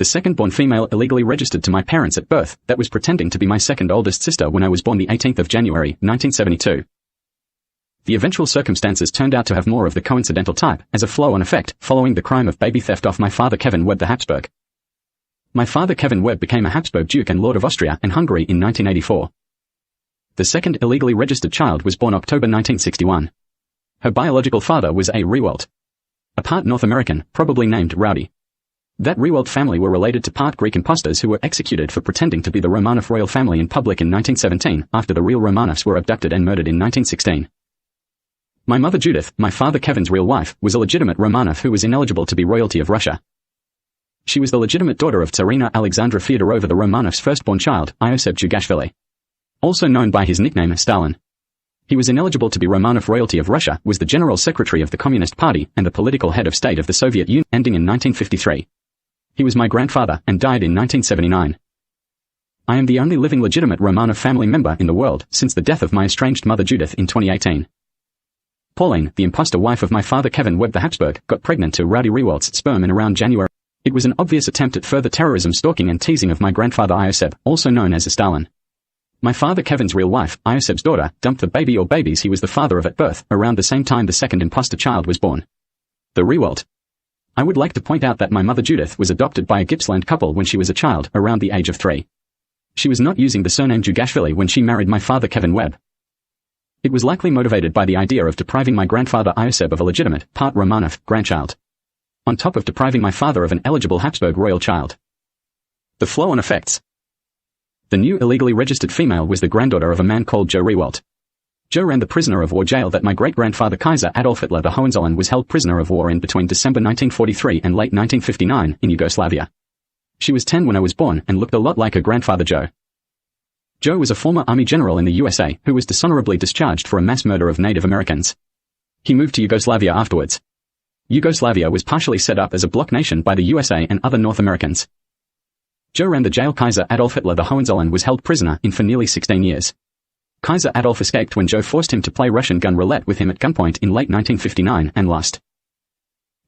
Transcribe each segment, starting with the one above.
The second-born female illegally registered to my parents at birth, that was pretending to be my second oldest sister when I was born the 18th of January, 1972. The eventual circumstances turned out to have more of the coincidental type, as a flow-on effect, following the crime of baby theft off my father Kevin Webb the Habsburg. My father Kevin Webb became a Habsburg Duke and Lord of Austria and Hungary in 1984. The second illegally registered child was born October 1961. Her biological father was a Reewoldt, a part North American, probably named Rowdy. That Reewoldt family were related to part Greek impostors who were executed for pretending to be the Romanov royal family in public in 1917, after the real Romanovs were abducted and murdered in 1916. My mother Judith, my father Kevin's real wife, was a legitimate Romanov who was ineligible to be royalty of Russia. She was the legitimate daughter of Tsarina Alexandra Fyodorova the Romanov's firstborn child, Ioseb Jugashvili, also known by his nickname Stalin. He was ineligible to be Romanov royalty of Russia, was the general secretary of the Communist Party, and the political head of state of the Soviet Union, ending in 1953. He was my grandfather, and died in 1979. I am the only living legitimate Romanov family member in the world, since the death of my estranged mother Judith in 2018. Pauline, the impostor wife of my father Kevin Webb the Habsburg, got pregnant to Rowdy Reewoldt's sperm in around January. It was an obvious attempt at further terrorism, stalking and teasing of my grandfather Ioseb, also known as Stalin. My father Kevin's real wife, Ioseb's daughter, dumped the baby or babies he was the father of at birth, around the same time the second impostor child was born, the Reewoldt. I would like to point out that my mother Judith was adopted by a Gippsland couple when she was a child, around the age of 3. She was not using the surname Jugashvili when she married my father Kevin Webb. It was likely motivated by the idea of depriving my grandfather Ioseb of a legitimate, part Romanov, grandchild, on top of depriving my father of an eligible Habsburg royal child. The flow-on effects. The new illegally registered female was the granddaughter of a man called Joe Reewoldt. Joe ran the prisoner of war jail that my great-grandfather Kaiser Adolf Hitler the Hohenzollern was held prisoner of war in between December 1943 and late 1959 in Yugoslavia. She was 10 when I was born and looked a lot like her grandfather Joe. Joe was a former army general in the USA who was dishonorably discharged for a mass murder of Native Americans. He moved to Yugoslavia afterwards. Yugoslavia was partially set up as a bloc nation by the USA and other North Americans. Joe ran the jail Kaiser Adolf Hitler the Hohenzollern was held prisoner in for nearly 16 years. Kaiser Adolf escaped when Joe forced him to play Russian gun roulette with him at gunpoint in late 1959 and lost.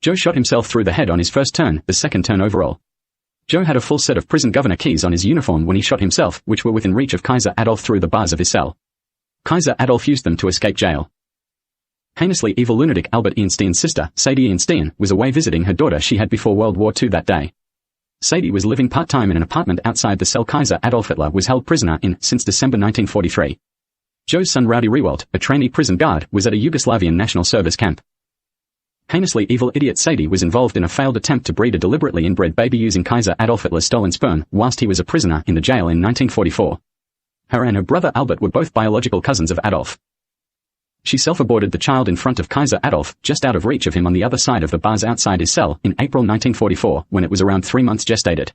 Joe shot himself through the head on his first turn, the second turn overall. Joe had a full set of prison governor keys on his uniform when he shot himself, which were within reach of Kaiser Adolf through the bars of his cell. Kaiser Adolf used them to escape jail. Heinously evil lunatic Albert Einstein's sister, Sadie Einstein, was away visiting her daughter she had before World War II that day. Sadie was living part-time in an apartment outside the cell Kaiser Adolf Hitler was held prisoner in since December 1943. Joe's son Rowdy Reewoldt, a trainee prison guard, was at a Yugoslavian national service camp. Heinously evil idiot Sadie was involved in a failed attempt to breed a deliberately inbred baby using Kaiser Adolf Hitler's stolen sperm whilst he was a prisoner in the jail in 1944. Her and her brother Albert were both biological cousins of Adolf. She self-aborted the child in front of Kaiser Adolf, just out of reach of him on the other side of the bars outside his cell, in April 1944, when it was around 3 months gestated.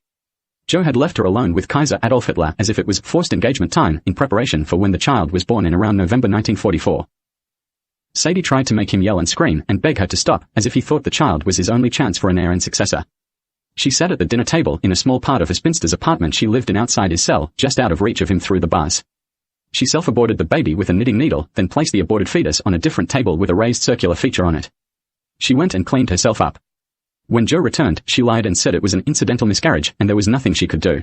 Joe had left her alone with Kaiser Adolf Hitler as if it was forced engagement time in preparation for when the child was born in around November 1944. Sadie tried to make him yell and scream and beg her to stop, as if he thought the child was his only chance for an heir and successor. She sat at the dinner table in a small part of a spinster's apartment she lived in outside his cell, just out of reach of him through the bars. She self-aborted the baby with a knitting needle, then placed the aborted fetus on a different table with a raised circular feature on it. She went and cleaned herself up. When Joe returned, she lied and said it was an incidental miscarriage and there was nothing she could do.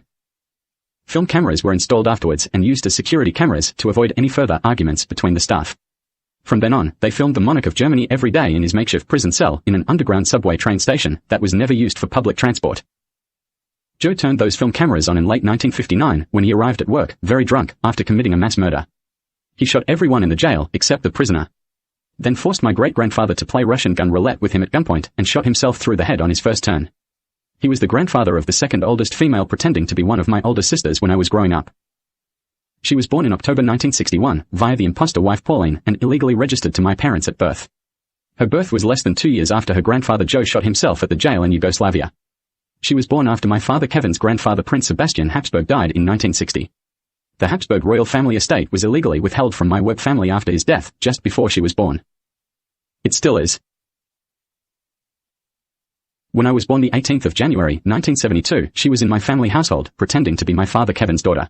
Film cameras were installed afterwards and used as security cameras to avoid any further arguments between the staff. From then on, they filmed the monarch of Germany every day in his makeshift prison cell in an underground subway train station that was never used for public transport. Joe turned those film cameras on in late 1959 when he arrived at work, very drunk, after committing a mass murder. He shot everyone in the jail except the prisoner. Then forced my great-grandfather to play Russian gun roulette with him at gunpoint and shot himself through the head on his first turn. He was the grandfather of the second oldest female pretending to be one of my older sisters when I was growing up. She was born in October 1961, via the impostor wife Pauline, and illegally registered to my parents at birth. Her birth was less than 2 years after her grandfather Joe shot himself at the jail in Yugoslavia. She was born after my father Kevin's grandfather Prince Sebastian Habsburg died in 1960. The Habsburg royal family estate was illegally withheld from my Webb family after his death, just before she was born. It still is. When I was born the 18th of January, 1972, she was in my family household, pretending to be my father Kevin's daughter.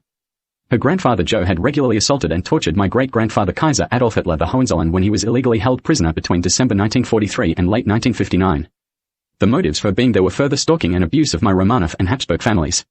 Her grandfather Joe had regularly assaulted and tortured my great-grandfather Kaiser Adolf Hitler the Hohenzollern when he was illegally held prisoner between December 1943 and late 1959. The motives for being there were further stalking and abuse of my Romanov and Habsburg families.